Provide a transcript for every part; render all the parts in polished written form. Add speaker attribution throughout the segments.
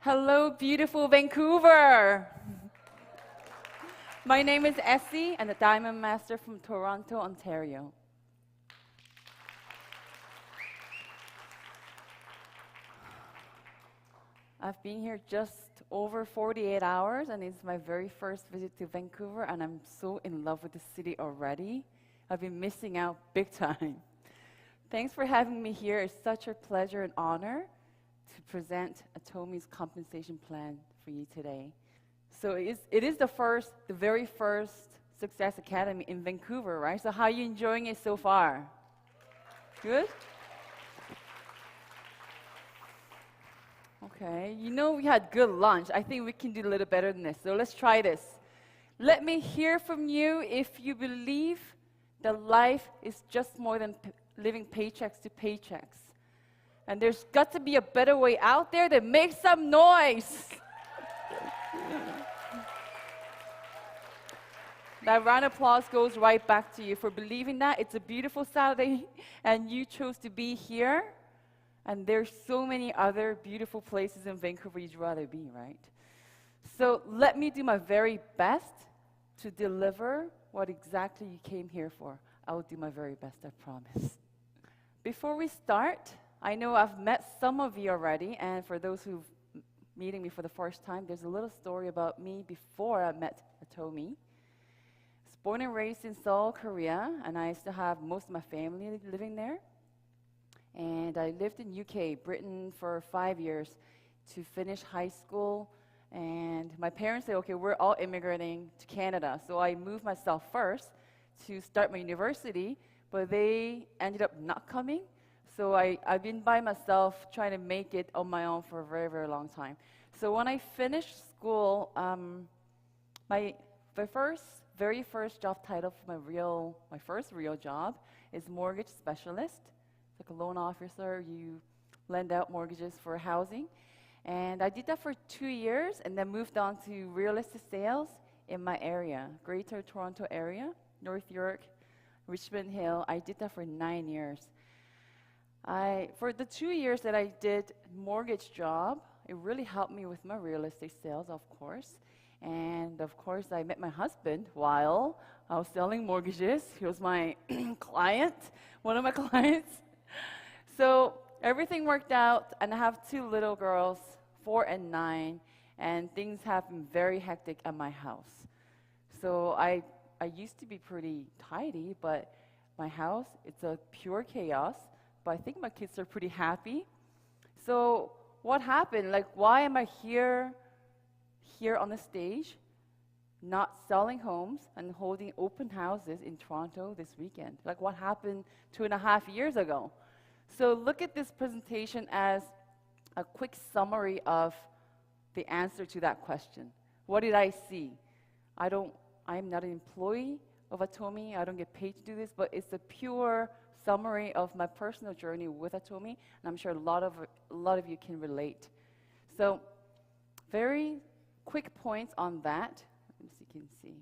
Speaker 1: Hello, beautiful Vancouver. My name is Essie, and the Diamond Master from Toronto, Ontario. I've been here just over 48 hours, and it's my very first visit to Vancouver, and I'm so in love with the city already. I've been missing out big time. Thanks for having me here. It's such a pleasure and honor to present Atomy's compensation plan for you today. So it is the very first Success Academy in Vancouver, right? So how are you enjoying it so far? Good? Okay, we had good lunch. I think we can do a little better than this. So let's try this. Let me hear from you if you believe that life is just more than living paychecks to paychecks. And there's got to be a better way out there. That makes some noise. That round of applause goes right back to you for believing that. It's a beautiful Saturday, and you chose to be here. And there's so many other beautiful places in Vancouver you'd rather be, right? So let me do my very best to deliver what exactly you came here for. I will do my very best, I promise. Before we start, I know I've met some of you already, and for those who've meeting me for the first time, there's a little story about me before I met Atomy. I was born and raised in Seoul, Korea, and I still have most of my family living there. And I lived in UK, Britain, for 5 years to finish high school. And my parents said, okay, we're all immigrating to Canada. So I moved myself first to start my university, but they ended up not coming. So I've been by myself trying to make it on my own for a very, very long time. So when I finished school, my very first job title for my first real job is mortgage specialist. It's like a loan officer. You lend out mortgages for housing. And I did that for 2 years and then moved on to real estate sales in my area, Greater Toronto area, North York, Richmond Hill. I did that for 9 years. For the 2 years that I did mortgage job, it really helped me with my real estate sales, of course. And of course, I met my husband while I was selling mortgages. He was my client, one of my clients. So everything worked out, and I have 2 little girls, 4 and 9, and things have been very hectic at my house. So I used to be pretty tidy, but my house, it's a pure chaos. But I think my kids are pretty happy. So what happened? Like, why am I here on the stage, not selling homes and holding open houses in Toronto this weekend? Like, what happened 2.5 years ago? So look at this presentation as a quick summary of the answer to that question. What did I see? I'm not an employee of Atomy. I don't get paid to do this, but it's a pure summary of my personal journey with Atomy, and I'm sure a lot of you can relate. So, very quick points on that. Let me see if you can see.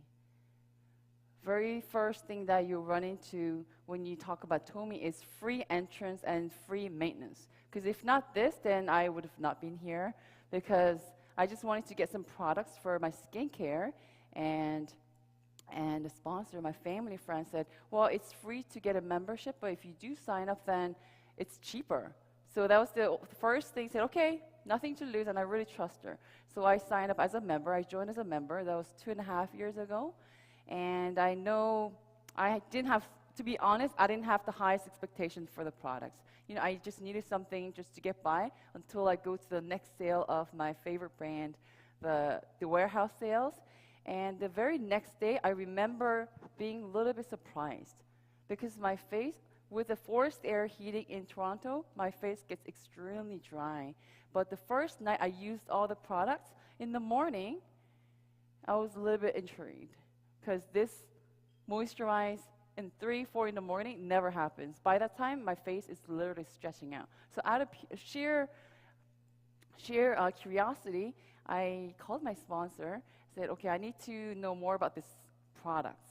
Speaker 1: Very first thing that you run into when you talk about Atomy is free entrance and free maintenance. Because if not this, then I would have not been here, because I just wanted to get some products for my skincare, and the sponsor, my family friend, said, well, it's free to get a membership, but if you do sign up, then it's cheaper. So that was the first thing. Said, okay, nothing to lose, and I really trust her. So I signed up as a member. I joined as a member. That was 2.5 years ago. And I know to be honest, I didn't have the highest expectations for the products. I just needed something just to get by until I go to the next sale of my favorite brand, the warehouse sales. And the very next day, I remember being a little bit surprised because my face, with the forced air heating in Toronto, my face gets extremely dry. But the first night I used all the products, in the morning, I was a little bit intrigued because this moisturize in 3, 4 in the morning never happens. By that time, my face is literally stretching out. So out of sheer curiosity, I called my sponsor, said, okay, I need to know more about this product.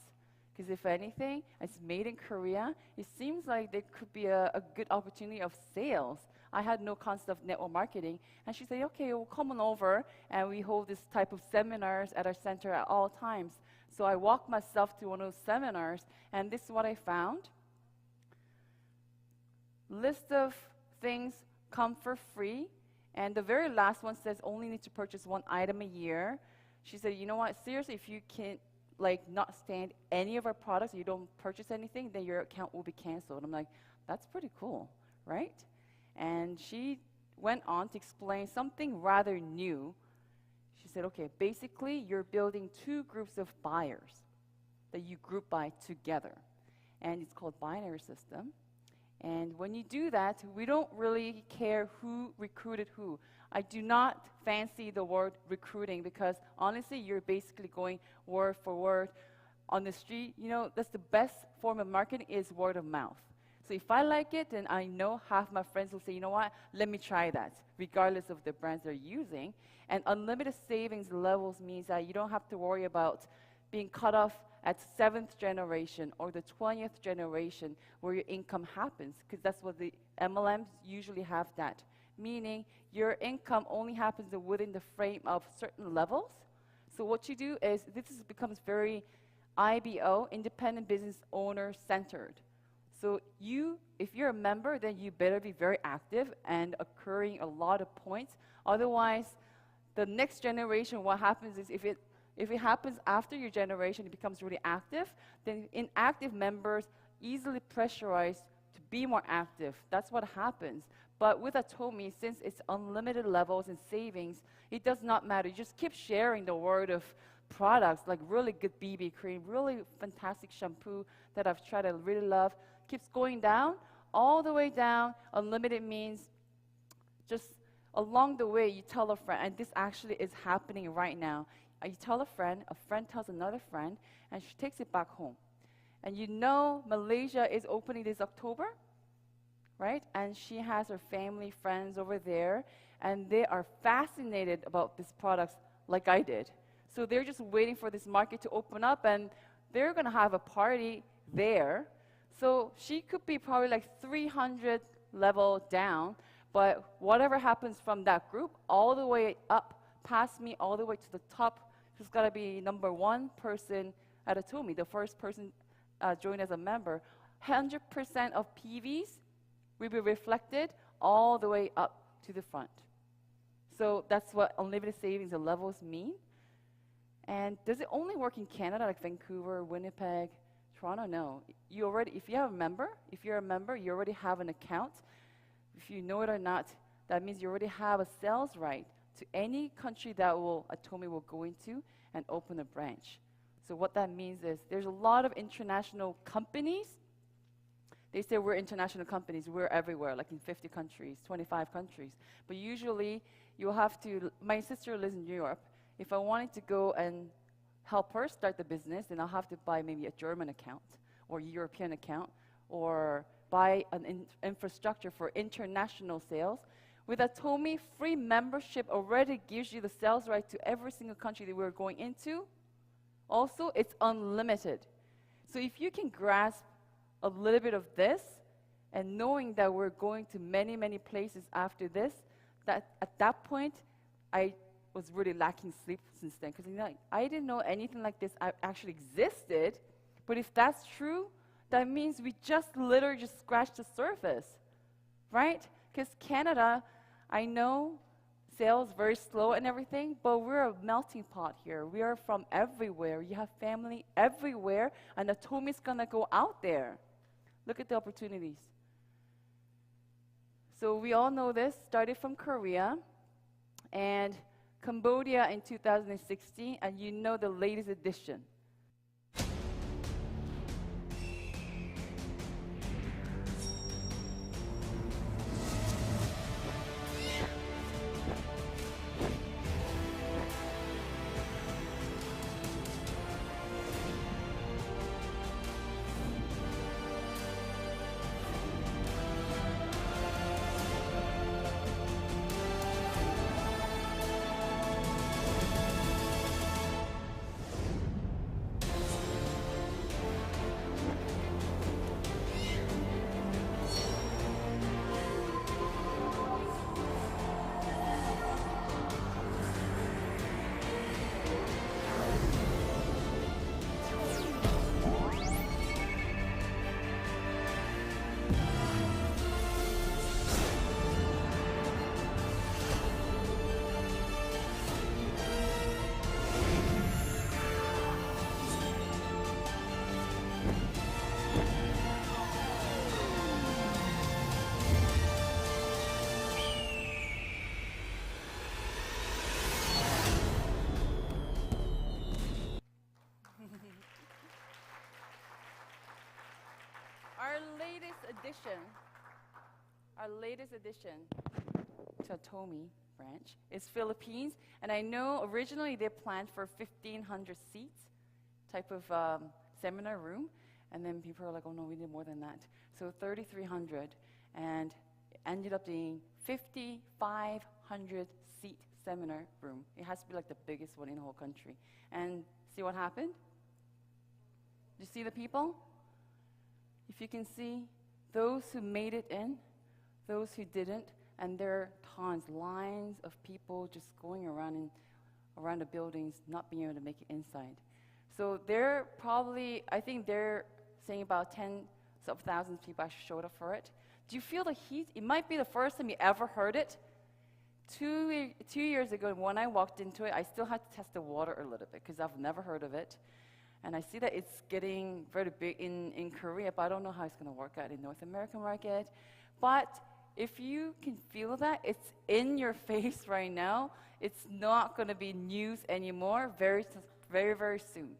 Speaker 1: Because if anything, it's made in Korea. It seems like there could be a good opportunity of sales. I had no concept of network marketing. And she said, okay, well, come on over, and we hold this type of seminars at our center at all times. So I walked myself to one of those seminars, and this is what I found. List of things come for free, and the very last one says only need to purchase one item a year. She said, you know what, seriously, if you can't not stand any of our products, you don't purchase anything, then your account will be canceled. I'm like, that's pretty cool, right? And she went on to explain something rather new. She said, okay, basically you're building two groups of buyers that you group by together, and it's called binary system. And when you do that, we don't really care who recruited who. I do not fancy the word recruiting, because honestly, you're basically going word for word on the street. You know, that's the best form of marketing, is word of mouth. So if I like it, then I know half my friends will say, you know what, let me try that, regardless of the brands they're using. And unlimited savings levels means that you don't have to worry about being cut off at 7th generation or the 20th generation where your income happens, because that's what the MLMs usually have that. Meaning your income only happens within the frame of certain levels. So what you do is, becomes very IBO, independent business owner centered. So if you're a member, then you better be very active and accruing a lot of points. Otherwise, the next generation, what happens is if it happens after your generation, it becomes really active, then inactive members easily pressurized to be more active. That's what happens. But with Atomy, since it's unlimited levels and savings, it does not matter. You just keep sharing the word of products, like really good BB cream, really fantastic shampoo that I've tried, I really love. Keeps going down, all the way down. Unlimited means just along the way, you tell a friend, and this actually is happening right now. You tell a friend tells another friend, and she takes it back home. And you know Malaysia is opening this October, right? And she has her family, friends over there, and they are fascinated about these products like I did. So they're just waiting for this market to open up, and they're going to have a party there. So she could be probably like 300 level down, but whatever happens from that group, all the way up past me, all the way to the top, she's got to be #1 person at Atomy, the first person joined as a member. 100% of PVs will be reflected all the way up to the front. So that's what unlimited savings and levels mean. And does it only work in Canada, like Vancouver, Winnipeg, Toronto? No. If you're a member, you already have an account. If you know it or not, that means you already have a sales right to any country that Atomy will go into and open a branch. So what that means is there's a lot of international companies. They say we're international companies, we're everywhere, like in 50 countries, 25 countries. But usually you'll have to, my sister lives in Europe. If I wanted to go and help her start the business, then I'll have to buy maybe a German account or European account, or buy an infrastructure for international sales. With Atomy, free membership already gives you the sales right to every single country that we're going into. Also, it's unlimited. So if you can grasp a little bit of this, and knowing that we're going to many, many places after this, that at that point, I was really lacking sleep since then, because I didn't know anything like this actually existed. But if that's true, that means we literally just scratched the surface, right? Because Canada, I know sales very slow and everything, but we're a melting pot here. We are from everywhere. You have family everywhere, and Atomy's gonna go out there. Look at the opportunities. So we all know this, started from Korea and Cambodia in 2016, and you know the latest edition. latest addition to Atomy branch is Philippines. And I know originally they planned for 1,500 seats type of seminar room. And then people are like, oh no, we need more than that. So 3,300. And it ended up being 5,500 seat seminar room. It has to be like the biggest one in the whole country. And see what happened? You see the people? If you can see, those who made it in, those who didn't, and there are tons, lines of people just going around the buildings, not being able to make it inside. So they're probably, I think they're saying about tens of thousands of people actually showed up for it. Do you feel the heat? It might be the first time you ever heard it. Two years ago, when I walked into it, I still had to test the water a little bit because I've never heard of it. And I see that it's getting very big in Korea, but I don't know how it's going to work out in North American market. But if you can feel that, it's in your face right now. It's not going to be news anymore very, very soon.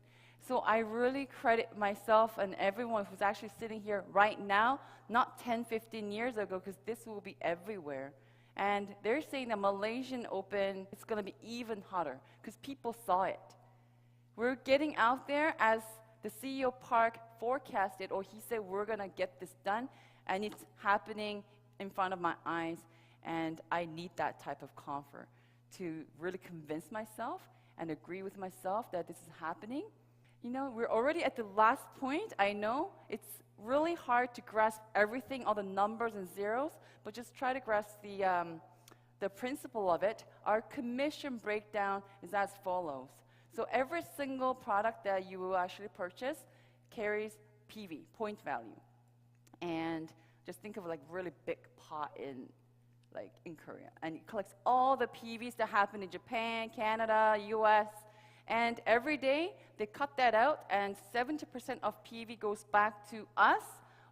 Speaker 1: So I really credit myself and everyone who's actually sitting here right now, not 10, 15 years ago, because this will be everywhere. And they're saying the Malaysian Open, it's going to be even hotter because people saw it. We're getting out there as the CEO Park forecasted, or he said we're going to get this done, and it's happening in front of my eyes, and I need that type of comfort to really convince myself and agree with myself that this is happening. You know, we're already at the last point. I know it's really hard to grasp everything, all the numbers and zeros, but just try to grasp the principle of it. Our commission breakdown is as follows. So every single product that you will actually purchase carries PV, point value. And just think of like really big pot in Korea. And it collects all the PVs that happen in Japan, Canada, US. And every day they cut that out, and 70% of PV goes back to us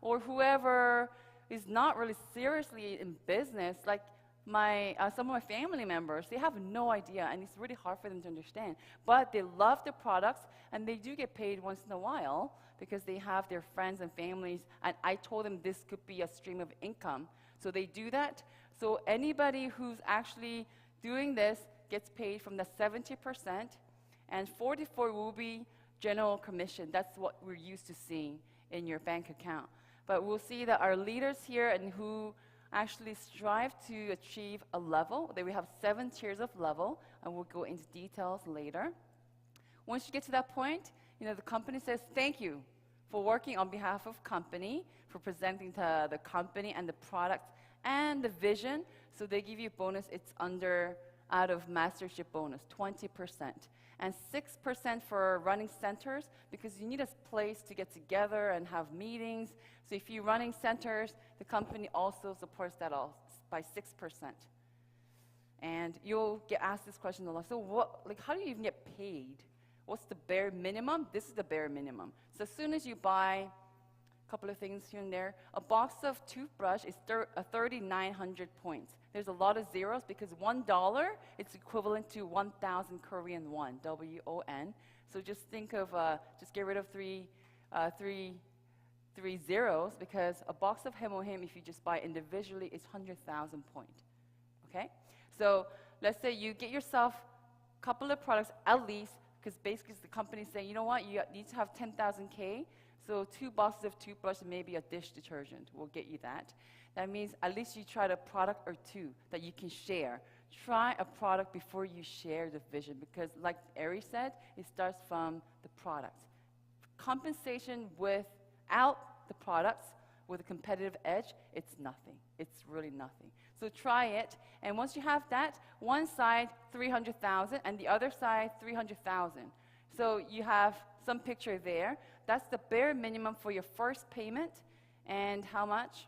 Speaker 1: or whoever is not really seriously in business. Like some of my family members, they have no idea, and it's really hard for them to understand. But they love the products, and they do get paid once in a while because they have their friends and families, and I told them this could be a stream of income. So they do that. So anybody who's actually doing this gets paid from the 70%, and 44 will be general commission. That's what we're used to seeing in your bank account. But we'll see that our leaders here and who actually strive to achieve a level. We have 7 tiers of level, and we'll go into details later. Once you get to that point, you know, the company says, thank you for working on behalf of company, for presenting to the company and the products and the vision. So they give you a bonus. It's out of mastership bonus, 20%. And 6% for running centers, because you need a place to get together and have meetings. So if you're running centers, the company also supports that by 6%. And you'll get asked this question a lot. So how do you even get paid? What's the bare minimum? This is the bare minimum. So as soon as you buy a couple of things here and there, a box of toothbrush is 3,900 points. There's a lot of zeros because $1 is equivalent to 1,000 Korean won, W-O-N. So just think of, just get rid of three zeros, because a box of Hemohim, if you just buy individually, is 100,000 points. Okay? So let's say you get yourself a couple of products at least, because basically the company's saying, you know what, you need to have 10,000 K, so 2 boxes of toothbrush and maybe a dish detergent will get you that. That means at least you tried a product or two that you can share. Try a product before you share the vision, because like Ari said, it starts from the products. Compensation without the products, with a competitive edge, it's nothing. It's really nothing. So try it, and once you have that, one side 300,000 and the other side 300,000. So you have some picture there. That's the bare minimum for your first payment. And how much?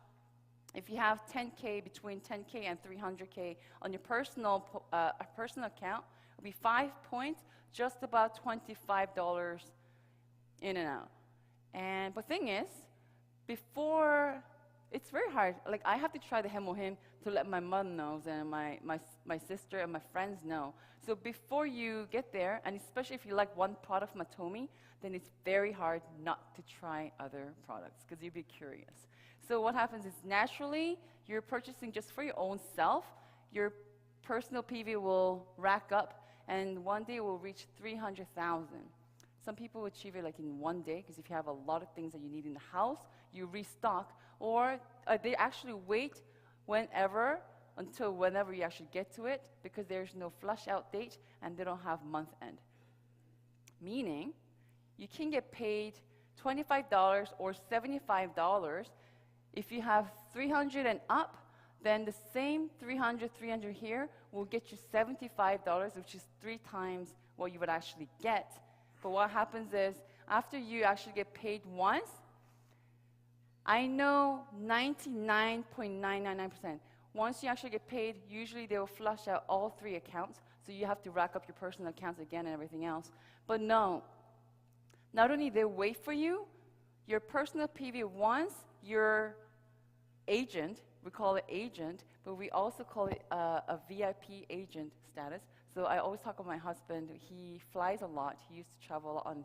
Speaker 1: If you have 10K, between 10K and 300K on your personal account, it'll be 5 points, just about $25 in and out. And the thing is, before, it's very hard. Like, I have to try the Hemohim to let my mom know and my sister and my friends know. So before you get there, and especially if you like one product from Atomy, then it's very hard not to try other products because you'll be curious. So what happens is naturally, you're purchasing just for your own self, your personal PV will rack up, and one day will reach 300,000. Some people achieve it like in one day, because if you have a lot of things that you need in the house, you restock, or they actually wait until whenever you actually get to it, because there's no flush out date and they don't have month end. Meaning, you can get paid $25 or $75. If you have 300 and up, then the same 300 here will get you $75, which is 3 times what you would actually get. But what happens is, after you actually get paid once, I know 99.999%. Once you actually get paid, usually they will flush out all 3 accounts, so you have to rack up your personal accounts again and everything else. But no, not only they wait for you, your personal PV once your agent, we call it agent, but we also call it a VIP agent status. So I always talk about my husband. He flies a lot. He used to travel a lot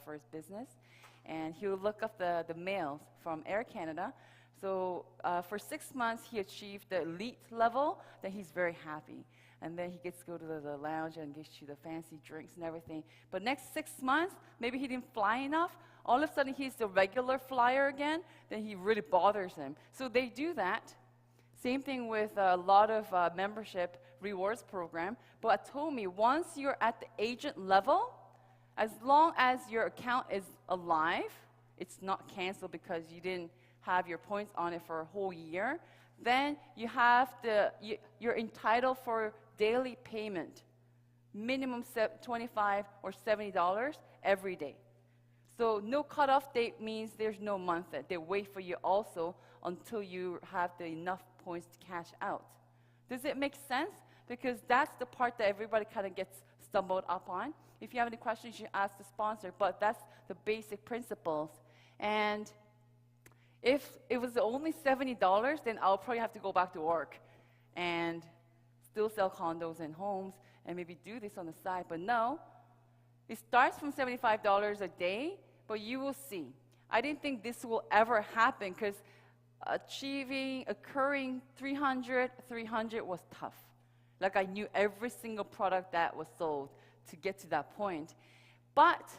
Speaker 1: for his business. And he would look up the mails from Air Canada. So for 6 months, he achieved the elite level. Then he's very happy. And then he gets to go to the lounge and gets you the fancy drinks and everything. But next 6 months, maybe he didn't fly enough. All of a sudden, he's the regular flyer again. Then he really bothers him. So they do that. Same thing with a lot of membership rewards program. But at Atomy, once you're at the agent level, as long as your account is alive, it's not canceled because you didn't have your points on it for a whole year, then you're entitled for daily payment, minimum $25 or $70 every day. So no cutoff date means there's no month end. They wait for you also until you have enough points to cash out. Does it make sense? Because that's the part that everybody kind of gets stumbled up on. If you have any questions, you ask the sponsor, but that's the basic principles. And if it was only $70, then I'll probably have to go back to work and still sell condos and homes and maybe do this on the side. But no, it starts from $75 a day, but you will see. I didn't think this will ever happen because occurring 300 was tough. Like I knew every single product that was sold to get to that point. But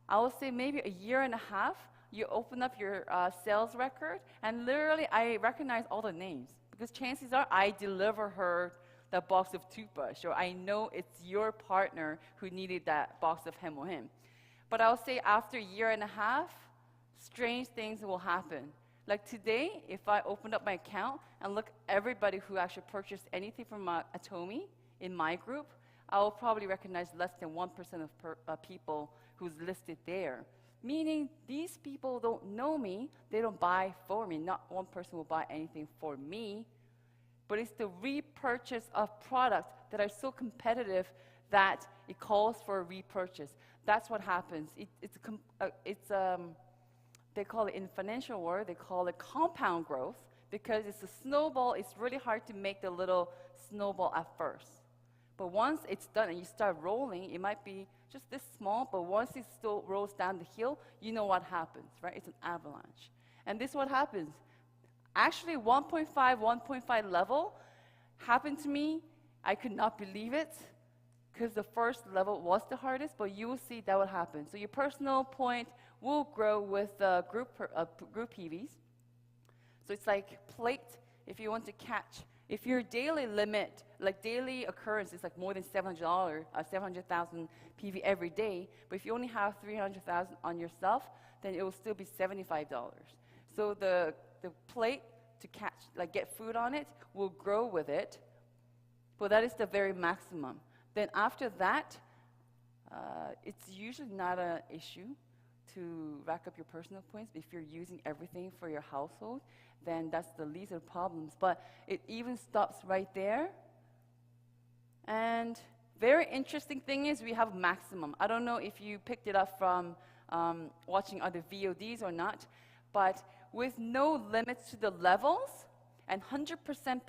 Speaker 1: I would say maybe a year and a half, you open up your sales record, and literally I recognize all the names because chances are I deliver her that box of toothbrush, or I know it's your partner who needed that box of hem or him. But I'll say after a year and a half, strange things will happen. Like today, if I opened up my account and look everybody who actually purchased anything from Atomy in my group, I will probably recognize less than 1% of people who's listed there. Meaning these people don't know me, they don't buy for me. Not one person will buy anything for me, but it's the repurchase of products that are so competitive that it calls for a repurchase. That's what happens. They call it in financial world, they call it compound growth because it's a snowball. It's really hard to make the little snowball at first. But once it's done and you start rolling, it might be just this small, but once it still rolls down the hill, you know what happens, right? It's an avalanche. And this is what happens. Actually, 1.5 level happened to me. I could not believe it because the first level was the hardest, but you will see that will happen. So your personal point will grow with group PVs. So it's like plate if you want to catch. If your daily limit, like daily occurrence, is like more than 700,000 PV every day, but if you only have 300,000 on yourself, then it will still be $75. So the plate to catch, like get food on it, will grow with it, but that is the very maximum. Then after that, it's usually not an issue to rack up your personal points. If you're using everything for your household, then that's the least of the problems. But it even stops right there. And very interesting thing is we have maximum. I don't know if you picked it up from watching other VODs or not, but with no limits to the levels and 100%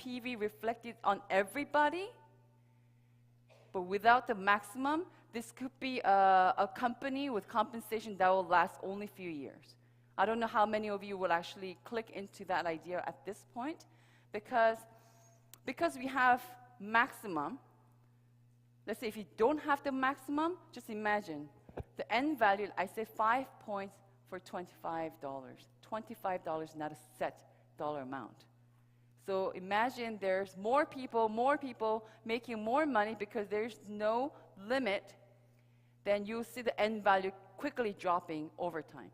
Speaker 1: PV reflected on everybody, but without the maximum, this could be a company with compensation that will last only a few years. I don't know how many of you will actually click into that idea at this point, because we have maximum. Let's say if you don't have the maximum, just imagine the end value. I say 5 points for $25. $25, not a set dollar amount. So imagine there's more people making more money because there's no limit, then you'll see the end value quickly dropping over time,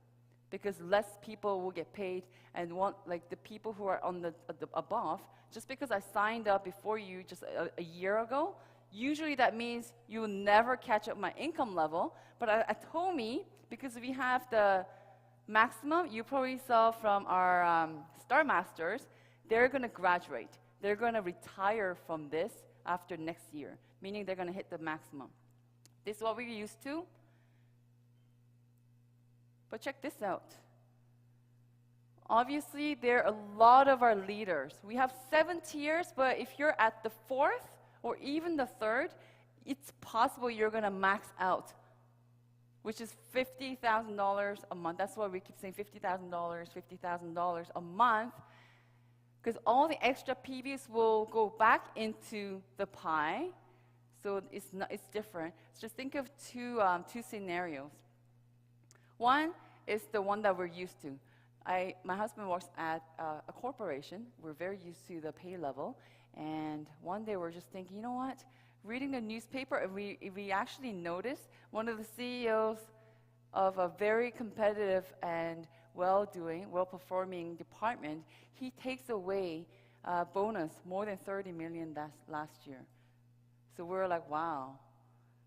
Speaker 1: because less people will get paid, and like the people who are on the above, just because I signed up before you just a year ago, usually that means you will never catch up my income level. But at Atomy, because we have the maximum, you probably saw from our Star Masters, they're going to graduate. They're going to retire from this after next year, meaning they're going to hit the maximum. This is what we're used to. But check this out. Obviously, there are a lot of our leaders. We have 7 tiers, but if you're at the 4th or even the 3rd, it's possible you're going to max out, which is $50,000 a month. That's why we keep saying $50,000, $50,000 a month, because all the extra PVs will go back into the pie. So it's different. So just think of two scenarios. One is the one that we're used to. My husband works at a corporation. We're very used to the pay level. And one day we're just thinking, you know what? Reading the newspaper, we actually noticed one of the CEOs of a very competitive and well-performing department, he takes away bonus more than $30 million last year. So we're like, wow.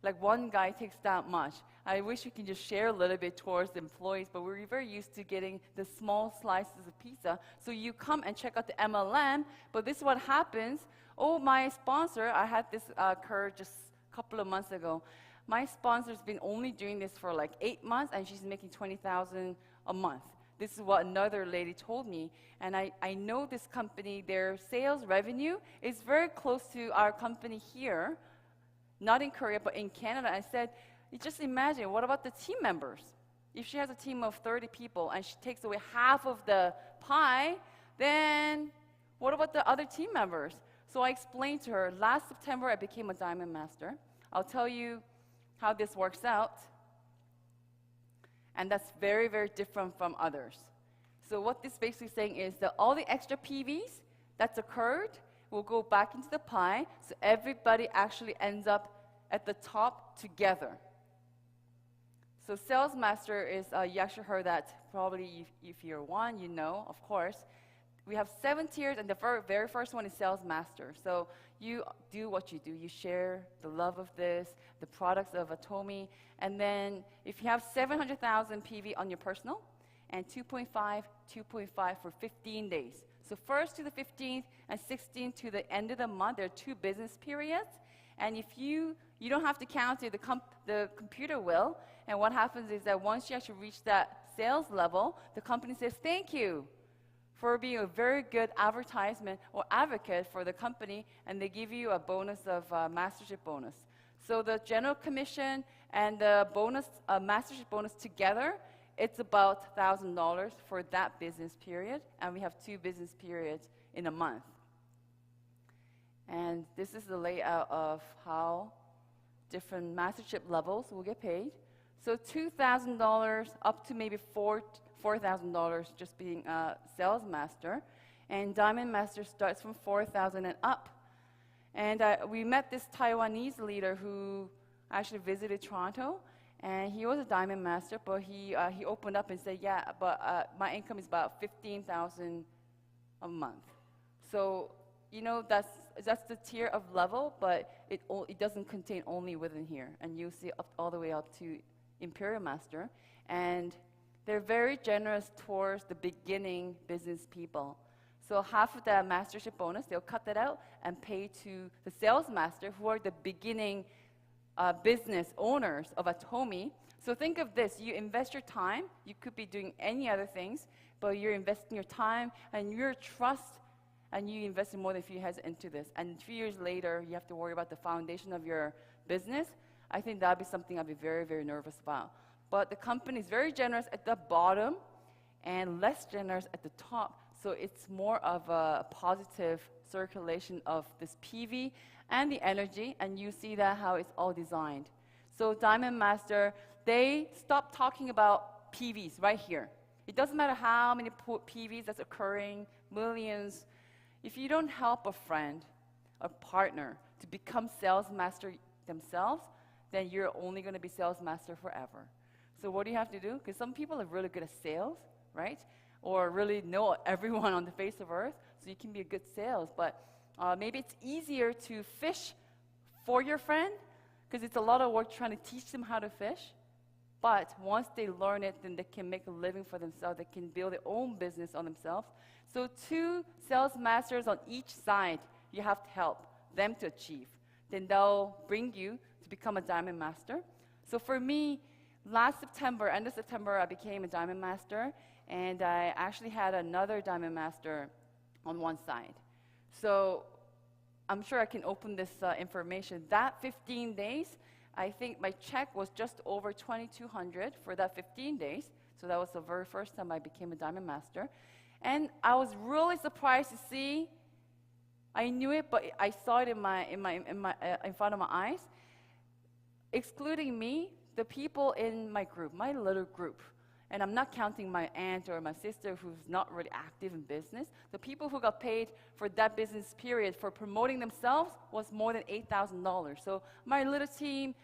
Speaker 1: Like one guy takes that much. I wish we can just share a little bit towards the employees, but we're very used to getting the small slices of pizza. So you come and check out the MLM, but this is what happens. Oh, my sponsor, I had this occur just a couple of months ago. My sponsor's been only doing this for like 8 months, and she's making $20,000 a month. This is what another lady told me. And I know this company, their sales revenue is very close to our company here, not in Korea, but in Canada. I said, you just imagine, what about the team members? If she has a team of 30 people and she takes away half of the pie, then what about the other team members? So I explained to her, last September I became a Diamond Master. I'll tell you how this works out. And that's very, very different from others. So what this basically saying is that all the extra PVs that's occurred will go back into the pie, so everybody actually ends up at the top together. So Sales Master is, you actually heard that probably if you're one, you know, of course. We have 7 tiers, and the very first one is Sales Master. So you do what you do. You share the love of this, the products of Atomy, and then if you have 700,000 PV on your personal, and 2.5 for 15 days. So 1st to the 15th and 16th to the end of the month, there are 2 business periods. And if you don't have to count it, the computer will. And what happens is that once you actually reach that sales level, the company says, thank you for being a very good advertisement or advocate for the company, and they give you a bonus of mastership bonus. So the general commission and the bonus, mastership bonus together, it's about $1,000 for that business period, and we have 2 business periods in a month. And this is the layout of how different mastership levels will get paid. So $2,000 up to maybe $4,000 just being a sales master, and Diamond Master starts from $4,000 and up. And we met this Taiwanese leader who actually visited Toronto, and he was a Diamond Master, but he opened up and said, yeah, but my income is about $15,000 a month. So, you know, that's the tier of level, but it doesn't contain only within here. And you'll see all the way up to Imperial Master. And they're very generous towards the beginning business people. So half of the mastership bonus, they'll cut that out and pay to the sales master, who are the beginning business owners of Atomy. So think of this, you invest your time, you could be doing any other things, but you're investing your time and your trust, and you invested more than a few years into this. And 3 years later, you have to worry about the foundation of your business. I think that would be something I'd be very, very nervous about. But the company is very generous at the bottom, and less generous at the top. So it's more of a positive circulation of this PV and the energy, and you see that how it's all designed. So Diamond Master, they stopped talking about PVs right here. It doesn't matter how many PVs that's occurring, millions. If you don't help a friend, a partner, to become sales master themselves, then you're only going to be sales master forever. So what do you have to do? Because some people are really good at sales, right? Or really know everyone on the face of earth, so you can be a good sales. But maybe it's easier to fish for your friend, because it's a lot of work trying to teach them how to fish. But once they learn it, then they can make a living for themselves. They can build their own business on themselves. So 2 sales masters on each side, you have to help them to achieve. Then they'll bring you to become a Diamond Master. So for me, last September, end of September, I became a Diamond Master. And I actually had another Diamond Master on one side. So I'm sure I can open this information. That 15 days, I think my check was just over $2,200 for that 15 days. So that was the very first time I became a Diamond Master. And I was really surprised to see, I knew it, but I saw it in front of my eyes. Excluding me, the people in my group, my little group, and I'm not counting my aunt or my sister who's not really active in business, the people who got paid for that business period for promoting themselves was more than $8,000. So my little team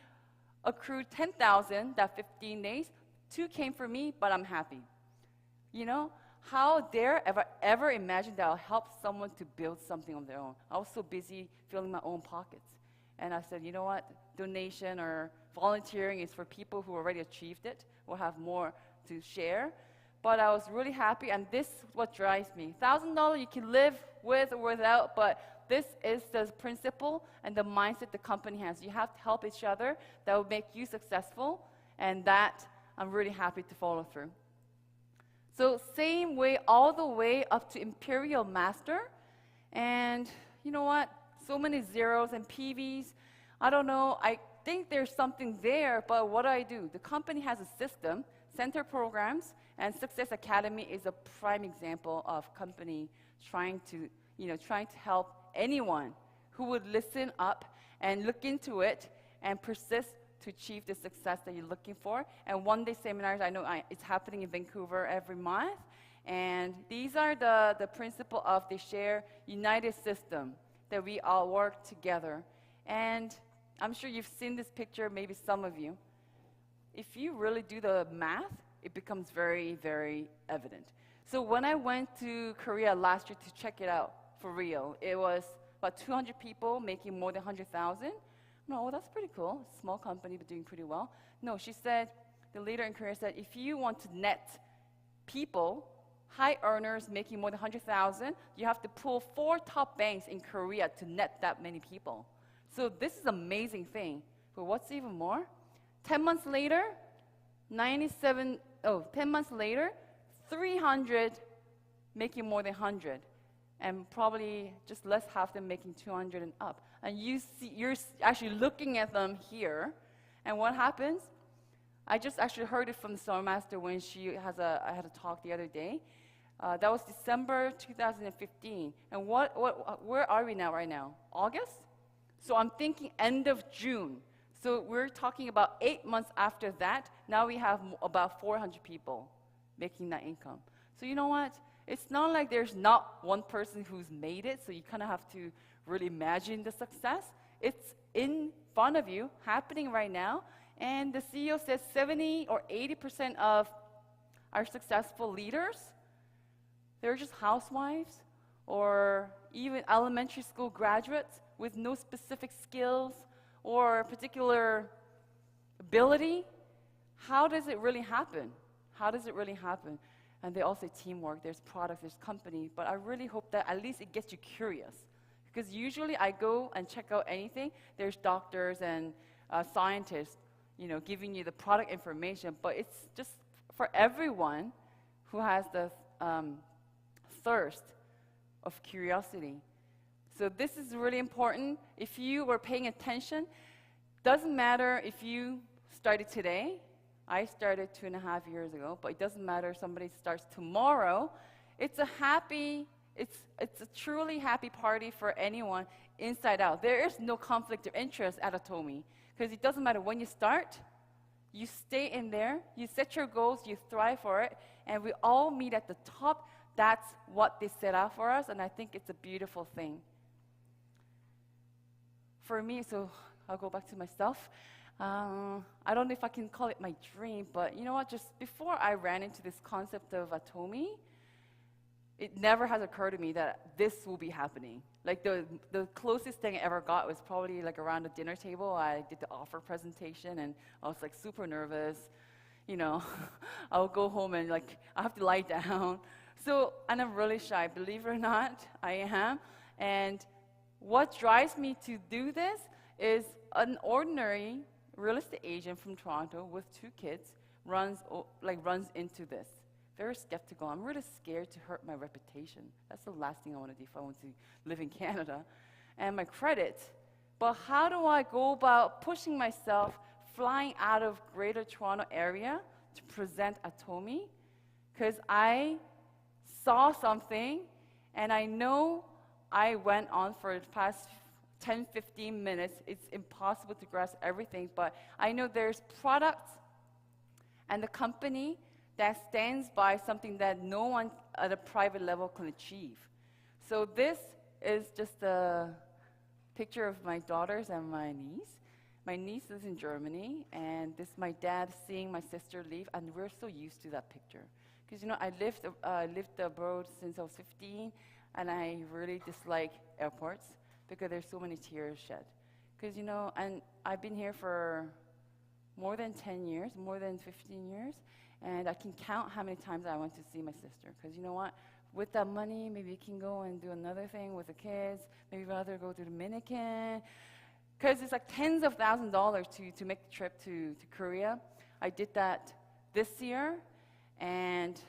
Speaker 1: accrued $10,000 that 15 days. 2 came for me, but I'm happy. You know, how dare ever imagine that I'll help someone to build something on their own? I was so busy filling my own pockets. And I said, you know what, donation or volunteering is for people who already achieved it, will have more to share. But I was really happy, and this is what drives me. $1,000 you can live with or without, but this is the principle and the mindset the company has. You have to help each other. That will make you successful, and that I'm really happy to follow through. So same way all the way up to Imperial Master. And you know what? So many zeros and PVs. I don't know. I think there's something there, but what do? The company has a system, center programs, and Success Academy is a prime example of company trying to help anyone who would listen up and look into it and persist to achieve the success that you're looking for. And one-day seminars, I know it's happening in Vancouver every month. And these are the principle of the share united system that we all work together. And I'm sure you've seen this picture, maybe some of you. If you really do the math, it becomes very, very evident. So when I went to Korea last year to check it out for real, it was about 200 people making more than 100,000. No, that's pretty cool. Small company, but doing pretty well. No, she said, the leader in Korea said, if you want to net people, high earners making more than 100,000, you have to pull 4 top banks in Korea to net that many people. So this is an amazing thing. But what's even more? 10 months later, 10 months later, 300 making more than 100. And probably just less half them making 200 and up. And you're actually looking at them here. And what happens? I just actually heard it from the Star Master when I had a talk the other day. That was December 2015. And where are we now right now? August? So I'm thinking end of June. So we're talking about 8 months after that. Now we have about 400 people making that income. So you know what? It's not like there's not one person who's made it, so you kind of have to really imagine the success. It's in front of you, happening right now, and the CEO says 70 or 80% of our successful leaders, they're just housewives or even elementary school graduates with no specific skills or particular ability. How does it really happen? How does it really happen? And they all say teamwork, there's products, there's company, but I really hope that at least it gets you curious. Because usually I go and check out anything, there's doctors and scientists, giving you the product information, but it's just for everyone who has the thirst of curiosity. So this is really important. If you were paying attention, doesn't matter if you started today I started 2.5 years ago, but it doesn't matter if somebody starts tomorrow. It's a truly happy party for anyone inside out. There is no conflict of interest at Atomy, because it doesn't matter when you start, you stay in there, you set your goals, you thrive for it, and we all meet at the top. That's what they set out for us, and I think it's a beautiful thing. For me, so I'll go back to myself. I don't know if I can call it my dream, but you know what? Just before I ran into this concept of Atomy, it never has occurred to me that this will be happening. Like the closest thing I ever got was probably like around the dinner table. I did the offer presentation, and I was like super nervous. You know, I'll go home and like I have to lie down. So, and I'm really shy. Believe it or not, I am. And what drives me to do this is an ordinary real estate agent from Toronto with 2 kids runs into this. Very skeptical. I'm really scared to hurt my reputation. That's the last thing I want to do if I want to live in Canada. And my credit. But how do I go about pushing myself, flying out of Greater Toronto area to present Atomy? Because I saw something, and I know I went on for the past 10, 15 minutes. It's impossible to grasp everything, but I know there's products and the company that stands by something that no one at a private level can achieve. So this is just a picture of my daughters and my niece. My niece lives in Germany, and this is my dad seeing my sister leave, and we're so used to that picture. Because, you know, I lived abroad since I was 15, and I really dislike airports because there's so many tears shed. Because, you know, and I've been here for more than 10 years, more than 15 years, and I can count how many times I went to see my sister. Because, you know what, with that money, maybe you can go and do another thing with the kids, maybe rather go to Dominican. Because it's like tens of thousands of dollars to make the trip to Korea. I did that this year, and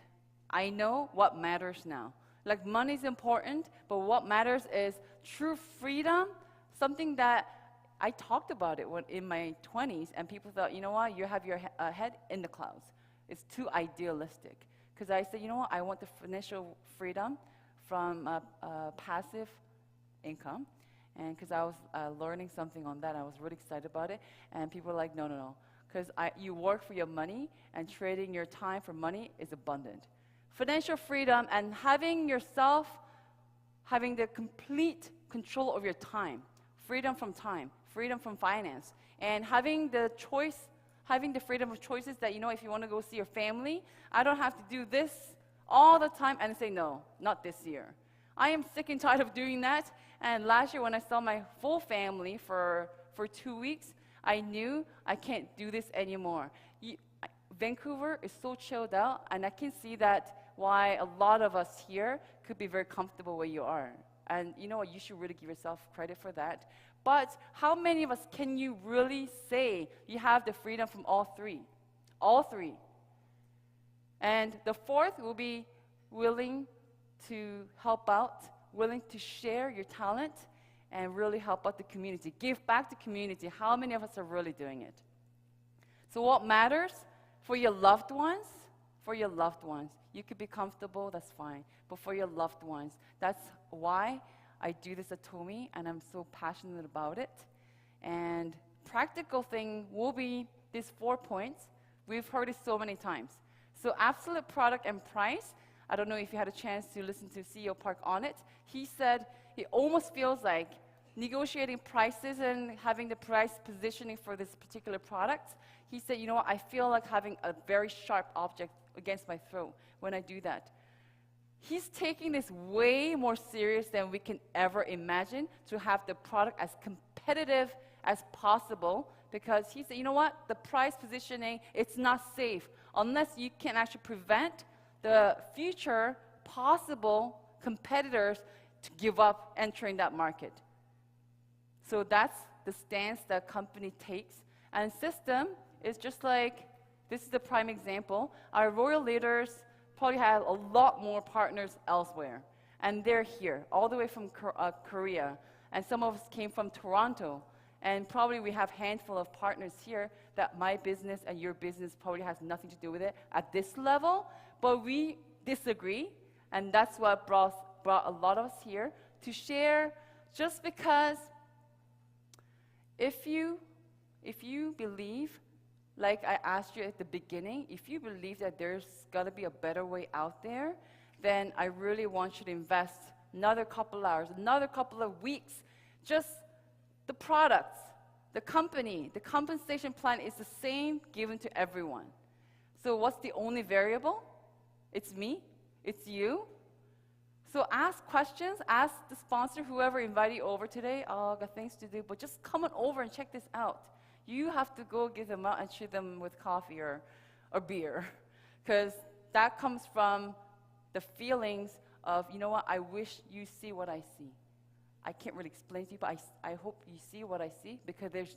Speaker 1: I know what matters now. Like, money's important, but what matters is true freedom, something that I talked about it when in my 20s, and people thought, you know what, you have your head in the clouds. It's too idealistic. Because I said, you know what, I want the financial freedom from passive income. And because I was learning something on that, I was really excited about it. And people were like, no, no, no. Because you work for your money, and trading your time for money is abundant. Financial freedom and having yourself, having the complete control of your time, freedom from finance, and having the choice, having the freedom of choices that, you know, if you want to go see your family, I don't have to do this all the time and say, no, not this year. I am sick and tired of doing that. And last year when I saw my full family for 2 weeks, I knew I can't do this anymore. Vancouver is so chilled out, and I can see that why a lot of us here could be very comfortable where you are. And you know what, you should really give yourself credit for that. But how many of us can you really say you have the freedom from all three? All three. And the fourth will be willing to help out, willing to share your talent, and really help out the community. Give back to community. How many of us are really doing it? So what matters for your loved ones? For your loved ones. You could be comfortable, that's fine. But for your loved ones, that's why I do this at Atomy, and I'm so passionate about it. And practical thing will be these 4 points. We've heard it so many times. So absolute product and price. I don't know if you had a chance to listen to CEO Park on it. He said it almost feels like negotiating prices and having the price positioning for this particular product. He said, you know what, I feel like having a very sharp object against my throat when I do that. He's taking this way more serious than we can ever imagine, to have the product as competitive as possible, because he said, you know what, the price positioning, it's not safe unless you can actually prevent the future possible competitors to give up entering that market. So that's the stance that company takes. And system is just like, this is the prime example. Our royal leaders probably have a lot more partners elsewhere. And they're here, all the way from Korea. And some of us came from Toronto. And probably we have a handful of partners here that my business and your business probably has nothing to do with it at this level, but we disagree, and that's what brought a lot of us here to share, just because if you believe, like I asked you at the beginning, if you believe that there's got to be a better way out there, then I really want you to invest another couple hours, another couple of weeks. Just the products, the company, the compensation plan is the same given to everyone. So what's the only variable? It's me, it's you. So ask questions, ask the sponsor, whoever invited you over today, oh, I got things to do, but just come on over and check this out. You have to go give them out and treat them with coffee or beer, because that comes from the feelings of, you know what, I wish you see what I see. I can't really explain to you, but I hope you see what I see, because there's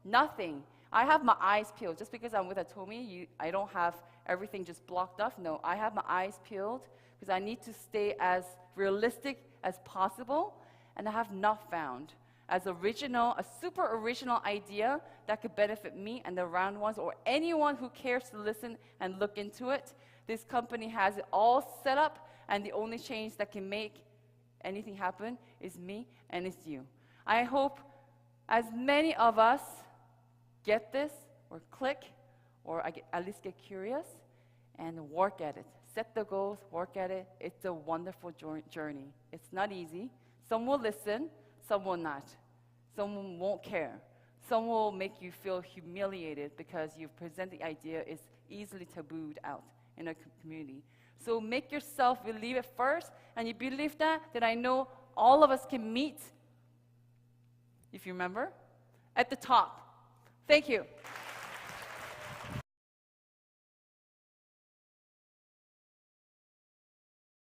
Speaker 1: nothing. I have my eyes peeled. Just because I'm with Atomy, I don't have everything just blocked off. No, I have my eyes peeled because I need to stay as realistic as possible, and I have not found as original, a super original idea that could benefit me and the round ones or anyone who cares to listen and look into it. This company has it all set up, and the only change that can make anything happen is me and it's you. I hope as many of us get this or click or at least get curious and work at it. Set the goals, work at it. It's a wonderful journey. It's not easy. Some will listen, some will not. Some won't care. Some will make you feel humiliated because you've presented the idea is easily tabooed out in a community. So make yourself believe it first, and you believe that, then I know all of us can meet, if you remember, at the top. Thank you.